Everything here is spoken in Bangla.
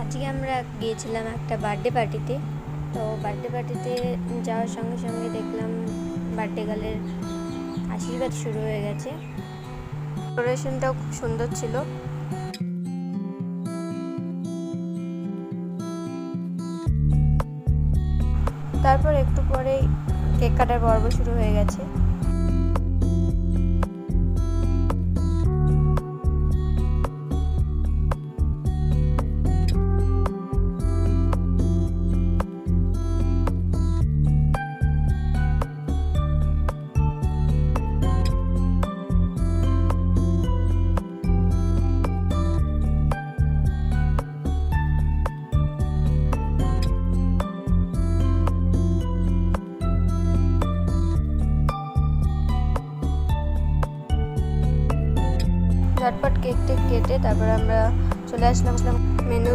আজকে আমরা গিয়েছিলাম একটা বার্থডে পার্টিতে। তো বার্থডে পার্টিতে যাওয়ার সঙ্গে সঙ্গে দেখলাম বার্থডে গার্লের আশীর্বাদ শুরু হয়ে গেছে। ডেকোরেশনটাও খুব সুন্দর ছিল। তারপর একটু পরেই কেক কাটার পর্ব শুরু হয়ে গেছে। ঝটপট কেক টেক কেটে তারপর আমরা চলে আসলাম মেনু